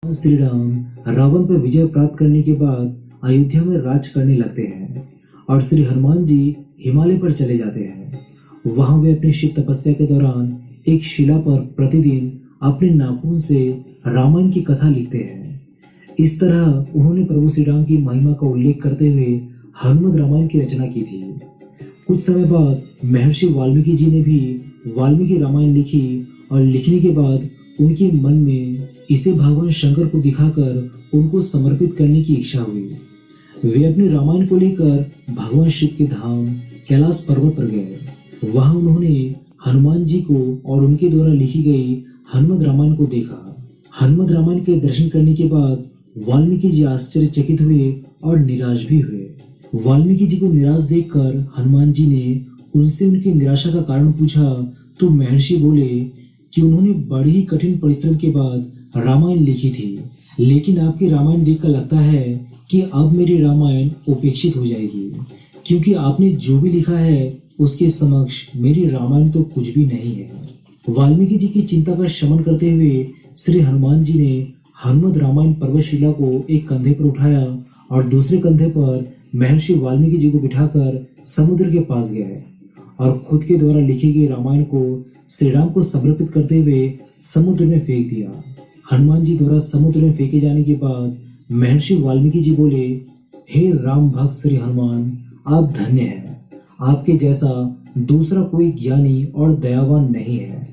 श्री राम रावण पर विजय प्राप्त करने के बाद अयोध्या में राज करने लगते हैं और श्री हनुमान जी हिमालय पर चले जाते हैं। वहां वे अपनी शिव तपस्या के दौरान एक शिला पर प्रतिदिन अपने नाखून से रामायण की कथा लिखते हैं। इस तरह उन्होंने प्रभु श्री राम की महिमा का उल्लेख करते हुए हनुमत रामायण की रचना की थी। कुछ समय बाद महर्षि वाल्मीकि जी ने भी वाल्मीकि रामायण लिखी और लिखने के बाद उनके मन में इसे भगवान शंकर को दिखाकर उनको समर्पित करने की इच्छा हुई। वे अपने रामायण को लेकर भगवान शिव के धाम कैलाश पर्वत पर गए। वहां उन्होंने हनुमान जी को और उनके द्वारा लिखी गई हनुमत रामायण को देखा। हनुमत रामायण के दर्शन करने के बाद वाल्मीकि जी आश्चर्यचकित हुए और निराश भी हुए। वाल्मीकि जी को निराश देखकर हनुमान जी ने उनसे उनकी निराशा का कारण पूछा तो महर्षि बोले कि उन्होंने बड़ी ही कठिन परिश्रम के बाद रामायण लिखी थी, लेकिन आपकी रामायण देखकर लगता है कि अब मेरी रामायण उपेक्षित हो जाएगी, क्योंकि आपने जो भी लिखा है उसके समक्ष मेरी रामायण तो कुछ भी नहीं है। वाल्मीकि जी की चिंता का शमन करते हुए श्री हनुमान जी ने हनुमत रामायण पर्वतशिला को एक कंधे पर उठाया और दूसरे कंधे पर महर्षि वाल्मीकि जी को बिठाकर समुद्र के पास गए और खुद के द्वारा लिखी गई रामायण को श्री राम को समर्पित करते हुए समुद्र में फेंक दिया। हनुमान जी द्वारा समुद्र में फेंके जाने के बाद महर्षि वाल्मीकि जी बोले, हे राम भक्त श्री हनुमान, आप धन्य हैं। आपके जैसा दूसरा कोई ज्ञानी और दयावान नहीं है।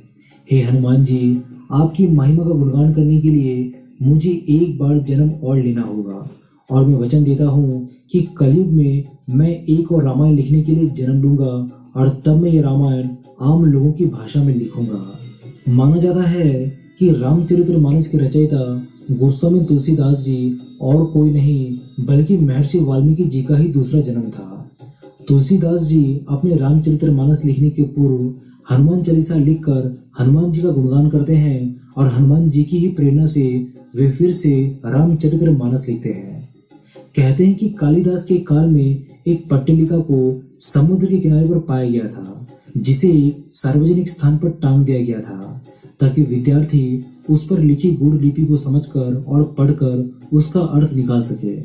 हे हनुमान जी, आपकी महिमा का गुणगान करने के लिए मुझे एक बार जन्म और लेना होगा और मैं वचन देता हूँ कि कलयुग में मैं एक और रामायण लिखने के लिए जन्म लूंगा और तब मैं ये रामायण आम लोगों की भाषा में लिखूंगा। माना जाता है कि रामचरितमानस के रचयिता गोस्वामी तुलसीदास जी और कोई नहीं बल्कि महर्षि वाल्मीकि जी का ही दूसरा जन्म था। तुलसीदास जी अपने रामचरितमानस लिखने के पूर्व हनुमान चालीसा लिखकर हनुमान जी का गुणगान करते हैं और हनुमान जी की ही प्रेरणा से वे फिर से रामचरितमानस लिखते हैं। कहते हैं कि कालिदास के काल में एक पट्टिलिका को समुद्र के किनारे पर पाया गया था, जिसे एक सार्वजनिक स्थान पर टांग दिया गया था ताकि विद्यार्थी उस पर लिखी गूढ़ लिपि को समझकर और पढ़कर उसका अर्थ निकाल सके।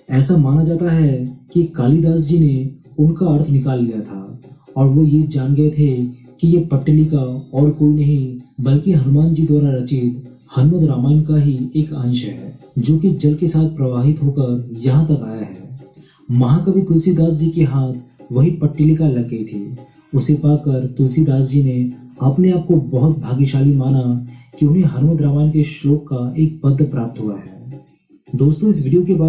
ऐसा माना जाता है कि कालिदास जी ने उनका अर्थ निकाल लिया था और वो ये जान गए थे कि ये पट्टिलिका और कोई नहीं बल्कि हनुमान जी द्वारा रचित हनुमत रामायण का ही एक अंश है, जो कि जल के साथ प्रवाहित होकर यहाँ तक आया है। महाकवि तुलसीदास जी के हाथ वही पट्टिलिका लग गई थी। उसे पाकर तुलसीदास जी ने अपने आप को बहुत भाग्यशाली माना कि उन्हें हनुमत रामायण के श्लोक का एक पद प्राप्त हुआ है। दोस्तों, इस वीडियो के बाद